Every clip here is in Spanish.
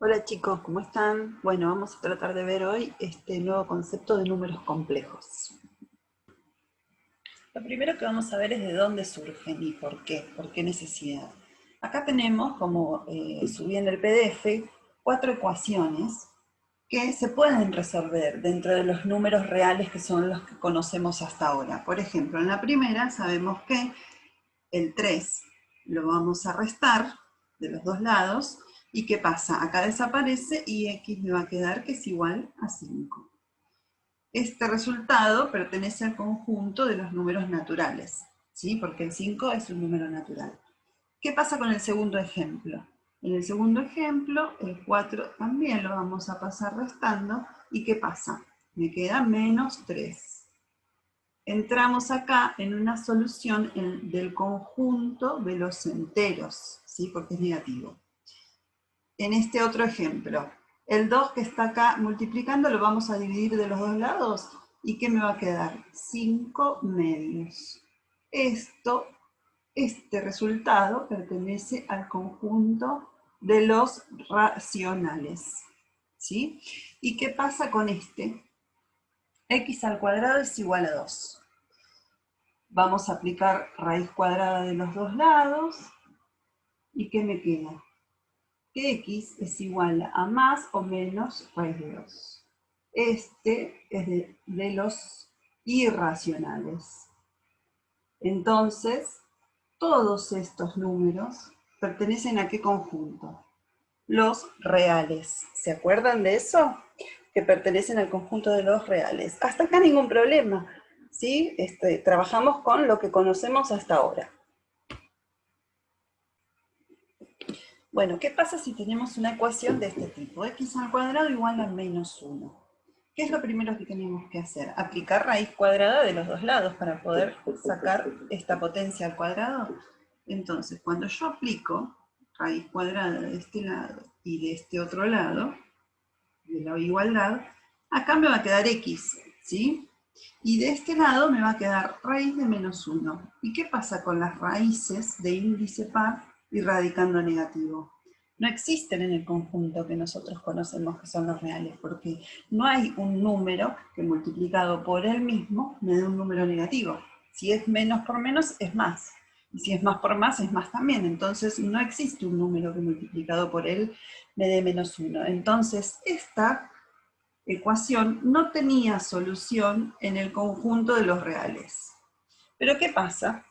Hola chicos, ¿cómo están? Bueno, vamos a tratar de ver hoy este nuevo concepto de números complejos. Lo primero que vamos a ver es de dónde surgen y por qué necesidad. Acá tenemos, como subí en el PDF, 4 ecuaciones que se pueden resolver dentro de los números reales que son los que conocemos hasta ahora. Por ejemplo, en la primera sabemos que el 3 lo vamos a restar de los dos lados. ¿Y qué pasa? Acá desaparece y x me va a quedar que es igual a 5. Este resultado pertenece al conjunto de los números naturales, ¿sí? Porque el 5 es un número natural. ¿Qué pasa con el segundo ejemplo? En el segundo ejemplo, el 4 también lo vamos a pasar restando. ¿Y qué pasa? Me queda menos 3. Entramos acá en una solución del conjunto de los enteros, ¿sí? Porque es negativo. En este otro ejemplo, el 2 que está acá multiplicando lo vamos a dividir de los dos lados. ¿Y qué me va a quedar? 5 medios. Este resultado pertenece al conjunto de los racionales, ¿sí? ¿Y qué pasa con este? X al cuadrado es igual a 2. Vamos a aplicar raíz cuadrada de los dos lados. ¿Y qué me queda? Que x es igual a más o menos raíz de 2. Este es de los irracionales. Entonces, todos estos números pertenecen a qué conjunto? Los reales. ¿Se acuerdan de eso? Que pertenecen al conjunto de los reales. Hasta acá ningún problema, ¿sí? Trabajamos con lo que conocemos hasta ahora. Bueno, ¿qué pasa si tenemos una ecuación de este tipo? X al cuadrado igual a menos 1. ¿Qué es lo primero que tenemos que hacer? Aplicar raíz cuadrada de los dos lados para poder sacar esta potencia al cuadrado. Entonces, cuando yo aplico raíz cuadrada de este lado y de este otro lado, de la igualdad, acá me va a quedar x, ¿sí? Y de este lado me va a quedar raíz de menos 1. ¿Y qué pasa con las raíces de índice par y radicando negativo? No existen en el conjunto que nosotros conocemos que son los reales, porque no hay un número que multiplicado por él mismo me dé un número negativo. Si es menos por menos, es más. Y si es más por más, es más también. Entonces no existe un número que multiplicado por él me dé menos 1. Entonces esta ecuación no tenía solución en el conjunto de los reales. ¿Pero qué pasa?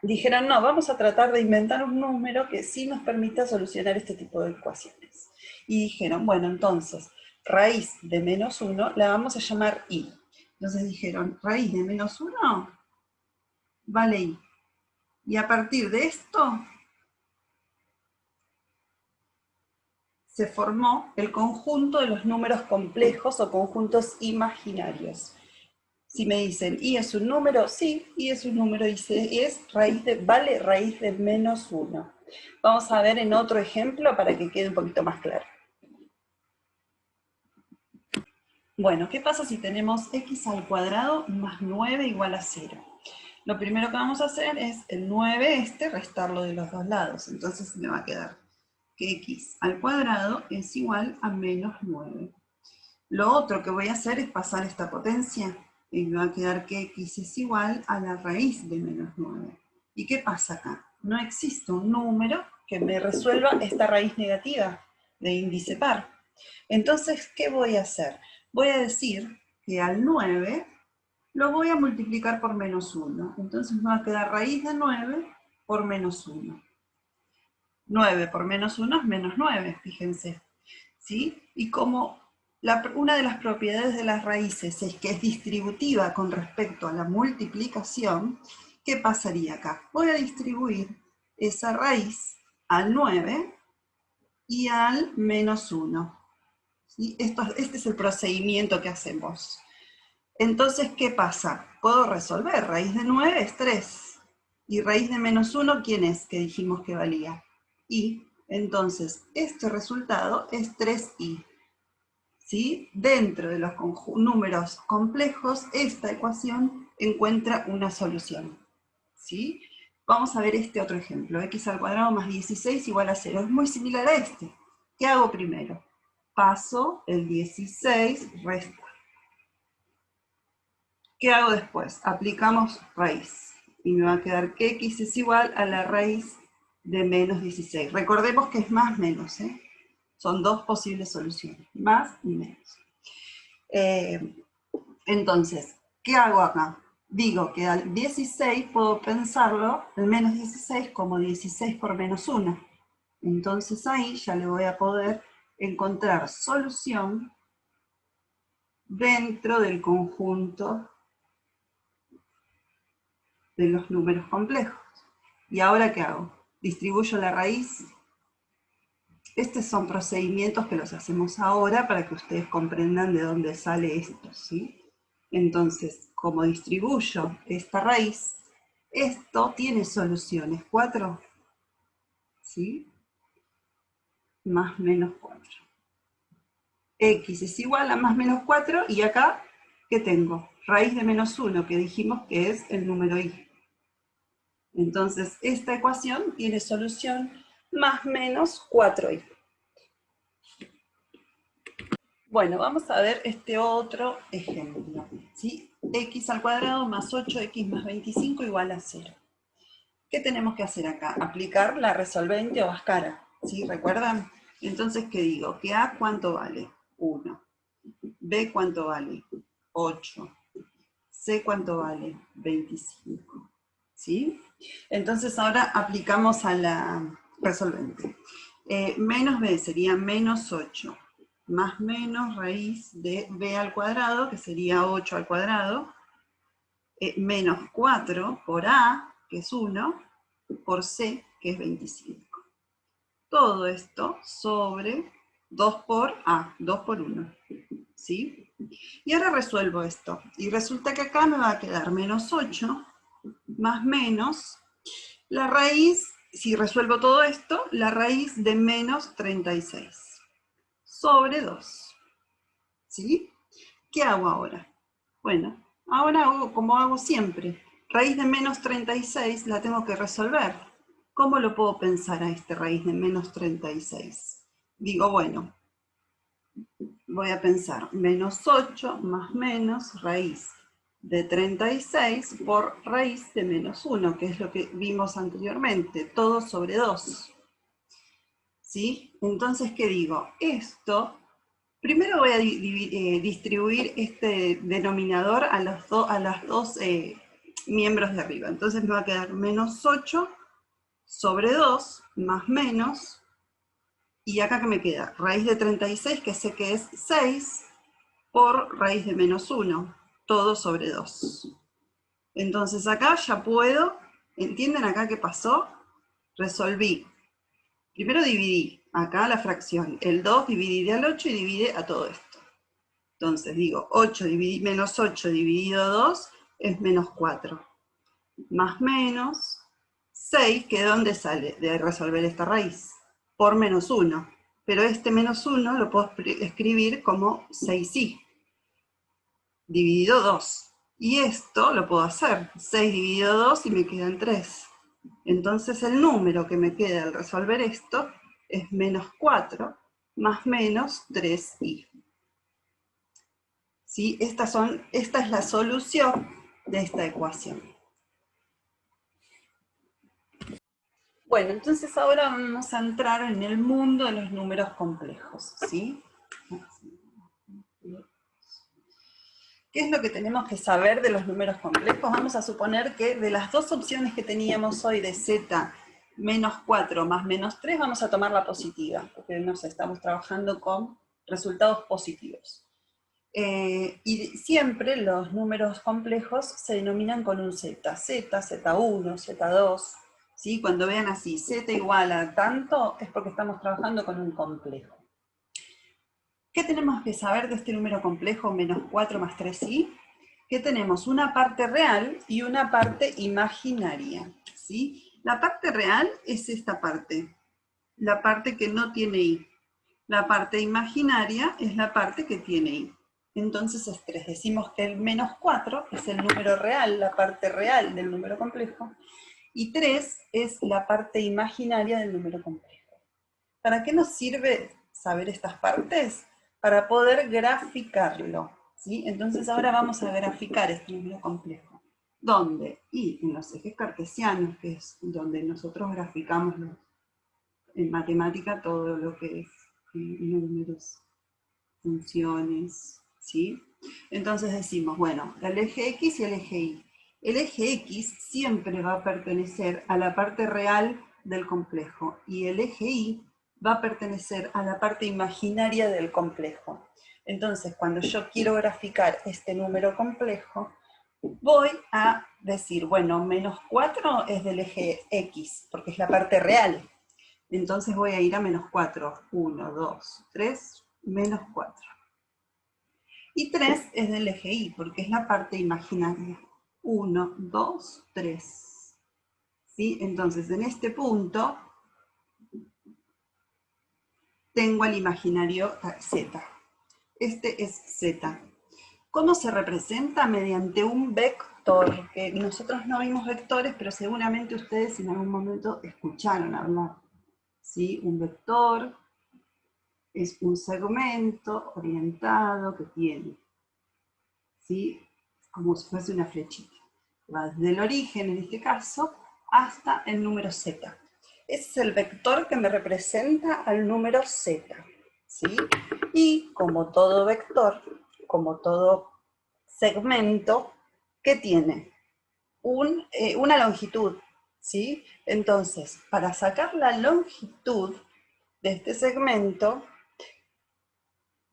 Dijeron, no, vamos a tratar de inventar un número que sí nos permita solucionar este tipo de ecuaciones. Y dijeron, bueno, entonces, raíz de menos 1 la vamos a llamar i. Entonces dijeron, raíz de menos 1 vale i. Y a partir de esto se formó el conjunto de los números complejos o conjuntos imaginarios. Si me dicen, ¿y es un número? Sí, y es un número, y es vale raíz de menos 1. Vamos a ver en otro ejemplo para que quede un poquito más claro. Bueno, ¿qué pasa si tenemos x al cuadrado más 9 igual a 0? Lo primero que vamos a hacer es el 9 restarlo de los dos lados. Entonces me va a quedar que x al cuadrado es igual a menos 9. Lo otro que voy a hacer es pasar esta potencia y me va a quedar que x es igual a la raíz de menos 9. ¿Y qué pasa acá? No existe un número que me resuelva esta raíz negativa de índice par. Entonces, ¿qué voy a hacer? Voy a decir que al 9 lo voy a multiplicar por menos 1. Entonces me va a quedar raíz de 9 por menos 1. 9 por menos 1 es menos 9, fíjense. ¿Sí? Y como una de las propiedades de las raíces es que es distributiva con respecto a la multiplicación, ¿qué pasaría acá? Voy a distribuir esa raíz al 9 y al menos 1. ¿Sí? Este es el procedimiento que hacemos. Entonces, ¿qué pasa? Puedo resolver. Raíz de 9 es 3. Y raíz de menos 1, ¿quién es? Que dijimos que valía. Y entonces, este resultado es 3i. ¿Sí? Dentro de los números complejos, esta ecuación encuentra una solución. ¿Sí? Vamos a ver este otro ejemplo. X al cuadrado más 16 igual a 0. Es muy similar a este. ¿Qué hago primero? Paso el 16, resta. ¿Qué hago después? Aplicamos raíz. Y me va a quedar que x es igual a la raíz de menos 16. Recordemos que es más menos, ¿eh? Son dos posibles soluciones, más y menos. Entonces, ¿qué hago acá? Digo que al 16 puedo pensarlo, el menos 16, como 16 por menos 1. Entonces ahí ya le voy a poder encontrar solución dentro del conjunto de los números complejos. ¿Y ahora qué hago? Distribuyo la raíz. Estos son procedimientos que los hacemos ahora para que ustedes comprendan de dónde sale esto, ¿sí? Entonces, como distribuyo esta raíz, esto tiene soluciones, 4, ¿sí? Más menos 4. X es igual a más menos 4, y acá, ¿qué tengo? Raíz de menos 1, que dijimos que es el número y. Entonces, esta ecuación tiene solución más menos 4y. Bueno, vamos a ver este otro ejemplo, ¿sí? X al cuadrado más 8x más 25 igual a 0. ¿Qué tenemos que hacer acá? Aplicar la resolvente o Bhaskara, ¿sí? ¿Recuerdan? Entonces, ¿qué digo? Que A, ¿cuánto vale? 1. B, ¿cuánto vale? 8. C, ¿cuánto vale? 25. ¿Sí? Entonces, ahora aplicamos a la resolvente. Menos B sería menos 8. Más menos raíz de b al cuadrado, que sería 8 al cuadrado, menos 4 por a, que es 1, por c, que es 25. Todo esto sobre 2 por a, 2 por 1. ¿Sí? Y ahora resuelvo esto. Y resulta que acá me va a quedar menos 8, más menos, la raíz, si resuelvo todo esto, la raíz de menos 36 sobre 2. ¿Sí? ¿Qué hago ahora? Bueno, ahora hago como hago siempre. Raíz de menos 36 la tengo que resolver. ¿Cómo lo puedo pensar a este raíz de menos 36? Digo, bueno, voy a pensar menos 8 más menos raíz de 36 por raíz de menos 1, que es lo que vimos anteriormente, todo sobre 2. ¿Sí? Entonces, ¿qué digo? Esto, primero voy a distribuir este denominador a los dos miembros de arriba. Entonces me va a quedar menos 8 sobre 2 más menos, y acá que me queda, raíz de 36, que sé que es 6, por raíz de menos 1, todo sobre 2. Entonces acá ya puedo, ¿entienden acá qué pasó? Resolví. Primero dividí acá la fracción, el 2 dividí al 8 y divide a todo esto. Entonces digo, menos 8 dividido 2 es menos 4. Más menos 6, que ¿de dónde sale? De resolver esta raíz. Por menos 1. Pero este menos 1 lo puedo escribir como 6i. Dividido 2. Y esto lo puedo hacer. 6 dividido 2 y me quedan 3. Entonces el número que me queda al resolver esto es menos 4 más menos 3i. ¿Sí? Esta es la solución de esta ecuación. Bueno, entonces ahora vamos a entrar en el mundo de los números complejos, ¿sí? ¿Qué es lo que tenemos que saber de los números complejos? Vamos a suponer que de las dos opciones que teníamos hoy de z menos 4 más menos 3, vamos a tomar la positiva, porque estamos trabajando con resultados positivos. Y siempre los números complejos se denominan con un z, z1, z2, ¿sí? Cuando vean así, z igual a tanto, es porque estamos trabajando con un complejo. ¿Qué tenemos que saber de este número complejo, menos 4 más 3i? Que tenemos una parte real y una parte imaginaria, ¿sí? La parte real es esta parte, la parte que no tiene i. La parte imaginaria es la parte que tiene i. Entonces es 3. Decimos que el menos 4 es el número real, la parte real del número complejo, y 3 es la parte imaginaria del número complejo. ¿Para qué nos sirve saber estas partes para poder graficarlo, ¿sí? Entonces ahora vamos a graficar este número complejo. ¿Dónde? Y en los ejes cartesianos, que es donde nosotros graficamos en matemática todo lo que es números, funciones, ¿sí? Entonces decimos, bueno, el eje X y el eje Y. El eje X siempre va a pertenecer a la parte real del complejo y el eje Y va a pertenecer a la parte imaginaria del complejo. Entonces, cuando yo quiero graficar este número complejo, voy a decir, bueno, menos 4 es del eje X, porque es la parte real. Entonces voy a ir a menos 4. 1, 2, 3, menos 4. Y 3 es del eje Y, porque es la parte imaginaria. 1, 2, 3. ¿Sí? Entonces, en este punto, tengo el imaginario Z. Este es Z. ¿Cómo se representa? Mediante un vector, que nosotros no vimos vectores, pero seguramente ustedes en algún momento escucharon hablar. ¿Sí? Un vector es un segmento orientado que tiene, ¿sí? Como si fuese una flechita. Va desde el origen, en este caso, hasta el número Z. Ese es el vector que me representa al número Z, ¿sí? Y como todo vector, como todo segmento, ¿qué tiene? Una longitud, ¿sí? Entonces, para sacar la longitud de este segmento,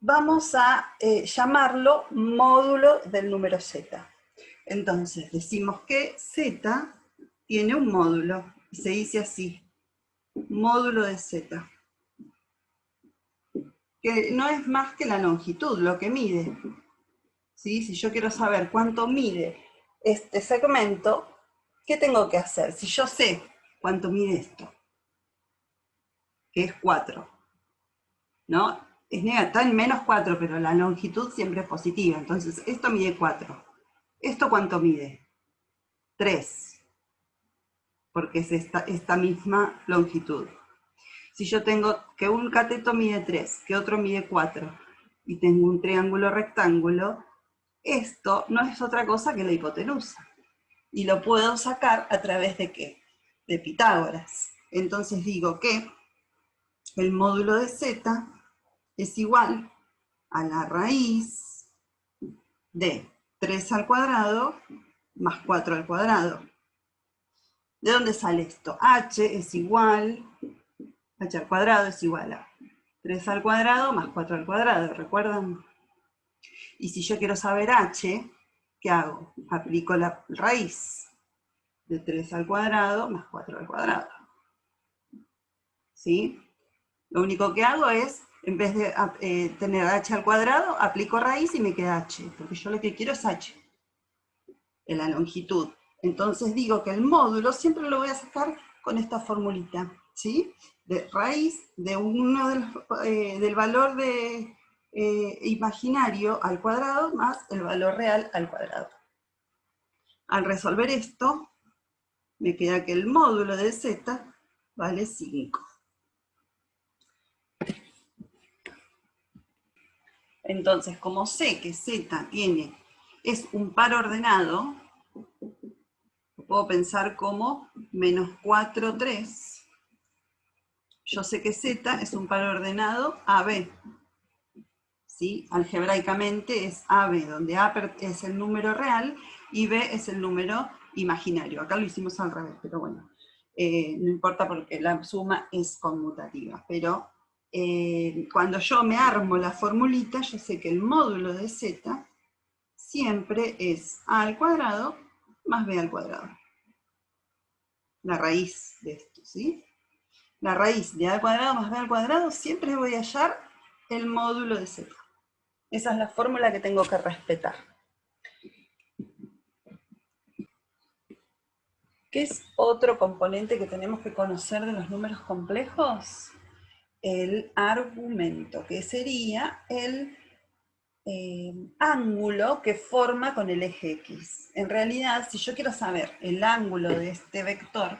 vamos a llamarlo módulo del número Z. Entonces, decimos que Z tiene un módulo, y se dice así, módulo de Z, que no es más que la longitud, lo que mide. ¿Sí? Si yo quiero saber cuánto mide este segmento, ¿qué tengo que hacer? Si yo sé cuánto mide esto, que es 4, ¿no? Está en menos 4, pero la longitud siempre es positiva. Entonces, esto mide 4. ¿Esto cuánto mide? 3, porque es esta misma longitud. Si yo tengo que un cateto mide 3, que otro mide 4, y tengo un triángulo rectángulo, esto no es otra cosa que la hipotenusa. Y lo puedo sacar a través de ¿qué? De Pitágoras. Entonces digo que el módulo de Z es igual a la raíz de 3 al cuadrado más 4 al cuadrado. ¿De dónde sale esto? H es igual, H al cuadrado es igual a 3 al cuadrado más 4 al cuadrado, ¿recuerdan? Y si yo quiero saber H, ¿qué hago? Aplico la raíz de 3 al cuadrado más 4 al cuadrado. ¿Sí? Lo único que hago es, en vez de tener h al cuadrado, aplico raíz y me queda h, porque yo lo que quiero es h, en la longitud. Entonces digo que el módulo siempre lo voy a sacar con esta formulita, ¿sí? De raíz de uno del valor imaginario al cuadrado más el valor real al cuadrado. Al resolver esto, me queda que el módulo de z vale 5. Entonces, como sé que z es un par ordenado, lo puedo pensar como menos 4, 3. Yo sé que z es un par ordenado AB. ¿Sí? Algebraicamente es AB, donde A es el número real y B es el número imaginario. Acá lo hicimos al revés, pero bueno, no importa porque la suma es conmutativa. Pero cuando yo me armo la formulita, yo sé que el módulo de z siempre es a al cuadrado más b al cuadrado. La raíz de esto, ¿sí? La raíz de a al cuadrado más b al cuadrado, siempre voy a hallar el módulo de z. Esa es la fórmula que tengo que respetar. ¿Qué es otro componente que tenemos que conocer de los números complejos? El argumento, que sería el ángulo que forma con el eje X. En realidad, si yo quiero saber el ángulo de este vector,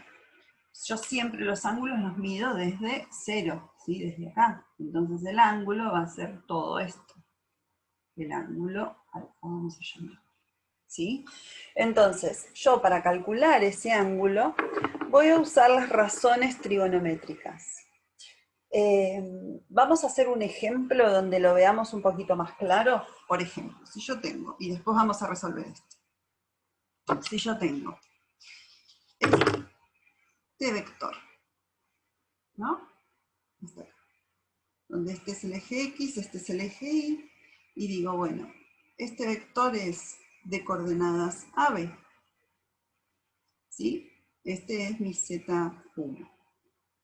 yo siempre los ángulos los mido desde 0. ¿sí? Desde acá. Entonces el ángulo va a ser todo esto. El ángulo alfa, vamos a llamar. ¿Sí? Entonces, yo para calcular ese ángulo voy a usar las razones trigonométricas. Vamos a hacer un ejemplo donde lo veamos un poquito más claro. Por ejemplo, si yo tengo, y después vamos a resolver esto. Si yo tengo este vector, ¿no? Donde este es el eje X, este es el eje Y, y digo, bueno, este vector es de coordenadas AB, ¿sí? Este es mi Z1.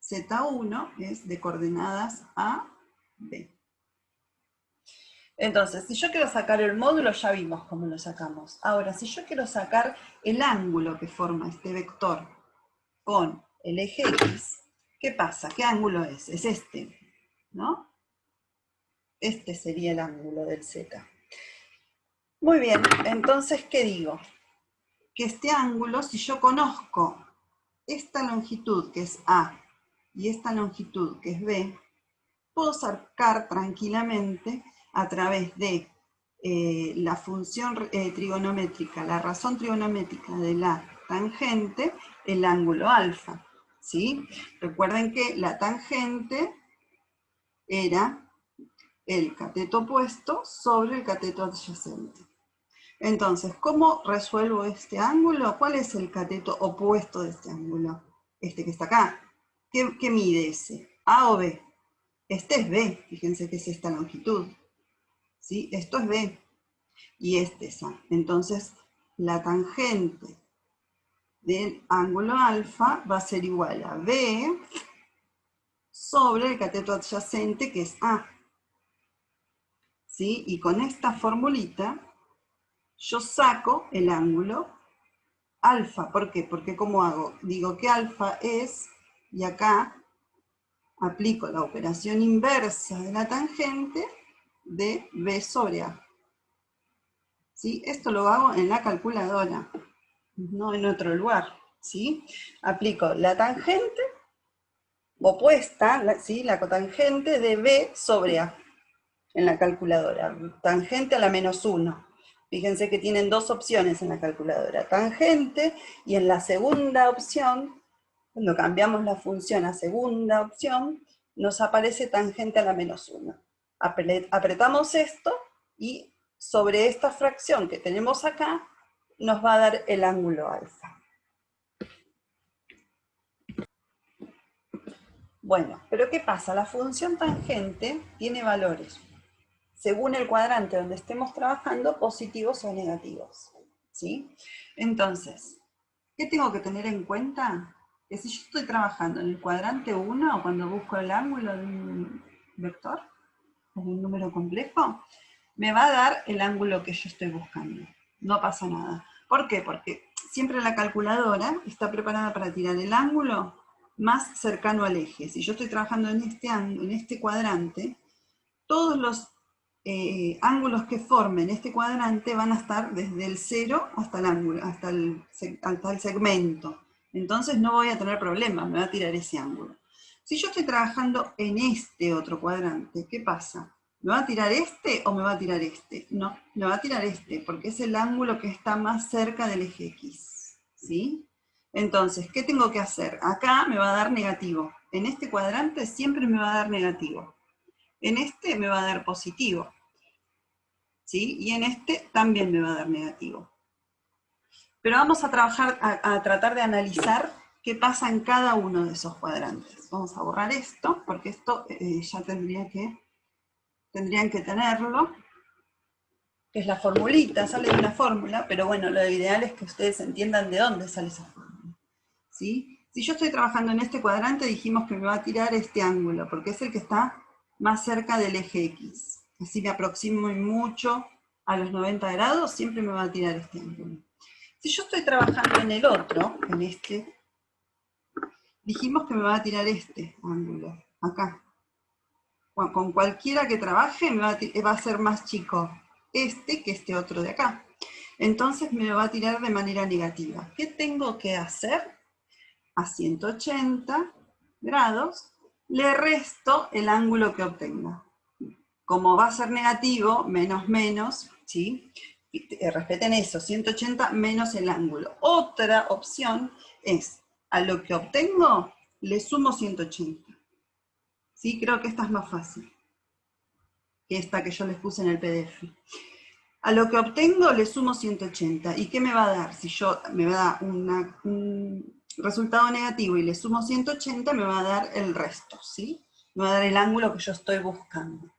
Z1 es de coordenadas A, B. Entonces, si yo quiero sacar el módulo, ya vimos cómo lo sacamos. Ahora, si yo quiero sacar el ángulo que forma este vector con el eje X, ¿qué pasa? ¿Qué ángulo es? Es este, ¿no? Este sería el ángulo del Z. Muy bien, entonces, ¿qué digo? Que este ángulo, si yo conozco esta longitud que es A y esta longitud que es B, puedo sacar tranquilamente a través de la función trigonométrica, la razón trigonométrica de la tangente, el ángulo alfa, ¿sí? Recuerden que la tangente era el cateto opuesto sobre el cateto adyacente. Entonces, ¿cómo resuelvo este ángulo? ¿Cuál es el cateto opuesto de este ángulo? Este que está acá. ¿Qué mide ese? ¿A o B? Este es B, fíjense que es esta longitud. ¿Sí? Esto es B y este es A. Entonces, la tangente del ángulo alfa va a ser igual a B sobre el cateto adyacente que es A. ¿Sí? Y con esta formulita yo saco el ángulo alfa. ¿Por qué? Porque ¿cómo hago? Digo que alfa es, y acá aplico la operación inversa de la tangente de B sobre A. ¿Sí? Esto lo hago en la calculadora, no en otro lugar. ¿Sí? Aplico la tangente opuesta, ¿sí? La cotangente de B sobre A en la calculadora. Tangente a la -1. Fíjense que tienen dos opciones en la calculadora. Tangente, y en la segunda opción, cuando cambiamos la función a segunda opción, nos aparece tangente a la -1. Apretamos esto y sobre esta fracción que tenemos acá, nos va a dar el ángulo alfa. Bueno, pero ¿qué pasa? La función tangente tiene valores, según el cuadrante donde estemos trabajando, positivos o negativos. ¿Sí? Entonces, ¿qué tengo que tener en cuenta? Que si yo estoy trabajando en el cuadrante 1, cuando busco el ángulo de un vector, o de un número complejo, me va a dar el ángulo que yo estoy buscando. No pasa nada. ¿Por qué? Porque siempre la calculadora está preparada para tirar el ángulo más cercano al eje. Si yo estoy trabajando en este cuadrante, todos los ángulos que formen este cuadrante van a estar desde el 0 hasta el ángulo, hasta el segmento. Entonces no voy a tener problemas, me va a tirar ese ángulo. Si yo estoy trabajando en este otro cuadrante, ¿qué pasa? ¿Me va a tirar este o me va a tirar este? No, me va a tirar este, porque es el ángulo que está más cerca del eje X. ¿Sí? Entonces, ¿qué tengo que hacer? Acá me va a dar negativo. En este cuadrante siempre me va a dar negativo. En este me va a dar positivo. ¿Sí? Y en este también me va a dar negativo. Pero vamos a tratar de analizar qué pasa en cada uno de esos cuadrantes. Vamos a borrar esto, porque esto ya tendrían que tenerlo, que es la formulita, sale de una fórmula, pero bueno, lo ideal es que ustedes entiendan de dónde sale esa fórmula. ¿Sí? Si yo estoy trabajando en este cuadrante, dijimos que me va a tirar este ángulo, porque es el que está más cerca del eje X. Así me aproximo mucho a los 90 grados, siempre me va a tirar este ángulo. Si yo estoy trabajando en el otro, en este, dijimos que me va a tirar este ángulo, acá. Con cualquiera que trabaje va a ser más chico este que este otro de acá. Entonces me va a tirar de manera negativa. ¿Qué tengo que hacer? A 180 grados le resto el ángulo que obtenga. Como va a ser negativo, menos menos, ¿sí? Respeten eso, 180 menos el ángulo. Otra opción es, a lo que obtengo, le sumo 180. ¿Sí? Creo que esta es más fácil que esta que yo les puse en el PDF. A lo que obtengo le sumo 180. ¿Y qué me va a dar? Si yo me va a dar un resultado negativo y le sumo 180, me va a dar el resto, ¿sí? Me va a dar el ángulo que yo estoy buscando.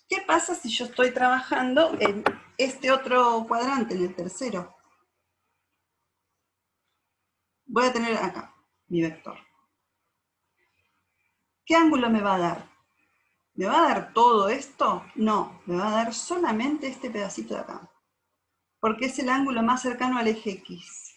¿Qué pasa si yo estoy trabajando en este otro cuadrante, en el tercero? Voy a tener acá mi vector. ¿Qué ángulo me va a dar? ¿Me va a dar todo esto? No, me va a dar solamente este pedacito de acá, porque es el ángulo más cercano al eje X,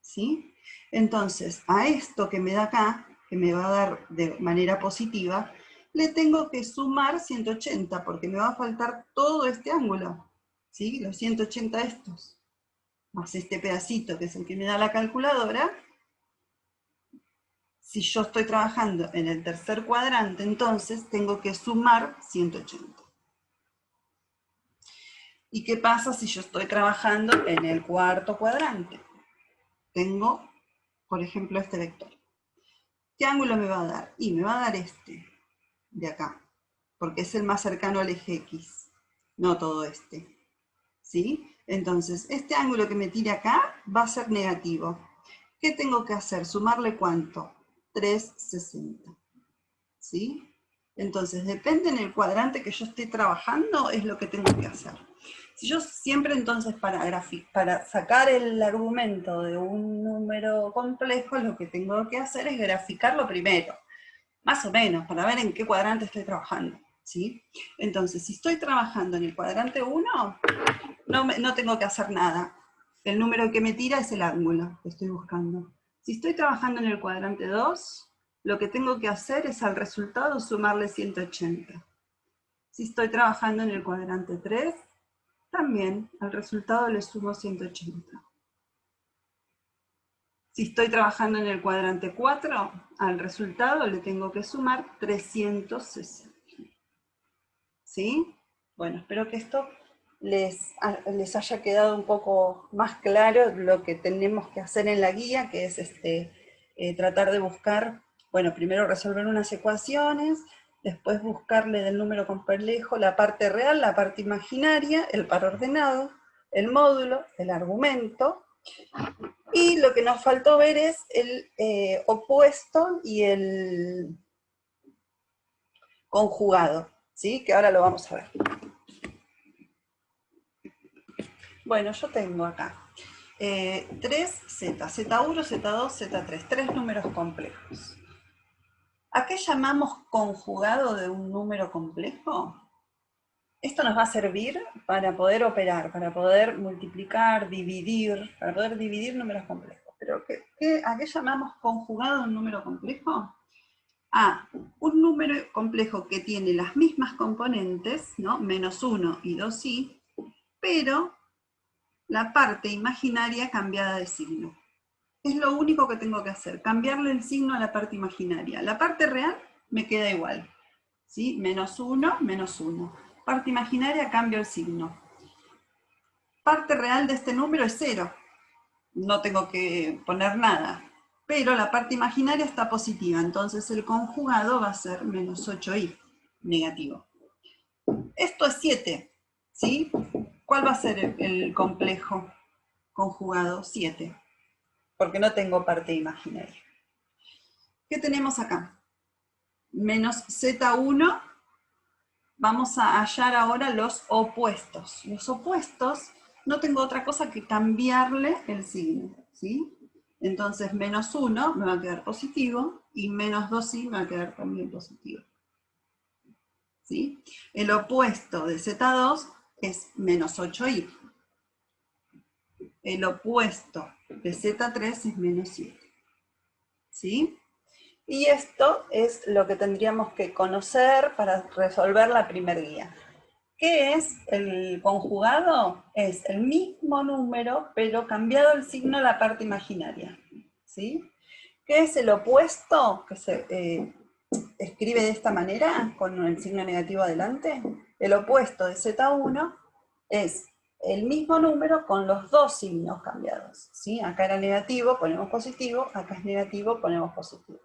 ¿sí? Entonces, a esto que me da acá, que me va a dar de manera positiva, le tengo que sumar 180, porque me va a faltar todo este ángulo, ¿sí? Los 180 estos, más este pedacito que es el que me da la calculadora. Si yo estoy trabajando en el tercer cuadrante, entonces tengo que sumar 180. ¿Y qué pasa si yo estoy trabajando en el cuarto cuadrante? Tengo, por ejemplo, este vector. ¿Qué ángulo me va a dar? Y me va a dar este, de acá, porque es el más cercano al eje X, no todo este. ¿Sí? Entonces, este ángulo que me tire acá va a ser negativo. ¿Qué tengo que hacer? ¿Sumarle cuánto? 360. ¿Sí? Entonces, depende en el cuadrante que yo esté trabajando, es lo que tengo que hacer. Si yo siempre entonces para sacar el argumento de un número complejo, lo que tengo que hacer es graficarlo primero, más o menos, para ver en qué cuadrante estoy trabajando, ¿sí? Entonces, si estoy trabajando en el cuadrante 1, no tengo que hacer nada. El número que me tira es el ángulo que estoy buscando. Si estoy trabajando en el cuadrante 2, lo que tengo que hacer es al resultado sumarle 180. Si estoy trabajando en el cuadrante 3, también al resultado le sumo 180. Si estoy trabajando en el cuadrante 4, al resultado le tengo que sumar 360. ¿Sí? Bueno, espero que esto les haya quedado un poco más claro lo que tenemos que hacer en la guía, que es tratar de buscar, bueno, primero resolver unas ecuaciones, después buscarle del número complejo la parte real, la parte imaginaria, el par ordenado, el módulo, el argumento, y lo que nos faltó ver es el opuesto y el conjugado, ¿sí? Que ahora lo vamos a ver. Bueno, yo tengo acá 3Z, Z1, Z2, Z3, tres números complejos. ¿A qué llamamos conjugado de un número complejo? Esto nos va a servir para poder operar, para poder multiplicar, dividir, para poder dividir números complejos. ¿Pero a qué llamamos conjugado de un número complejo? A un número complejo que tiene las mismas componentes, ¿no? Menos 1 y 2i, pero la parte imaginaria cambiada de signo. Es lo único que tengo que hacer, cambiarle el signo a la parte imaginaria. La parte real me queda igual, ¿sí? Menos 1, menos 1. Parte imaginaria, cambio el signo. Parte real de este número es 0. No tengo que poner nada. Pero la parte imaginaria está positiva, entonces el conjugado va a ser menos 8i, negativo. Esto es 7, ¿sí? ¿Cuál va a ser el complejo conjugado? 7, porque no tengo parte imaginaria. ¿Qué tenemos acá? Menos Z1, vamos a hallar ahora los opuestos. Los opuestos no tengo otra cosa que cambiarle el signo, ¿sí? Entonces menos 1 me va a quedar positivo y menos 2i me va a quedar también positivo. ¿Sí? El opuesto de Z2 es menos 8i. El opuesto de Z3 es menos 7. ¿Sí? Y esto es lo que tendríamos que conocer para resolver la primera guía. ¿Qué es el conjugado? Es el mismo número, pero cambiado el signo a la parte imaginaria. ¿Sí? ¿Qué es el opuesto? Que escribe de esta manera, con el signo negativo adelante, el opuesto de Z1 es el mismo número con los dos signos cambiados, ¿sí? Acá era negativo, ponemos positivo, acá es negativo, ponemos positivo.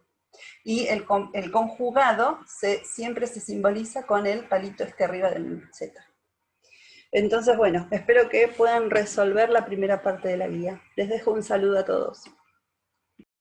Y el conjugado siempre se simboliza con el palito este arriba del Z. Entonces, bueno, espero que puedan resolver la primera parte de la guía. Les dejo un saludo a todos.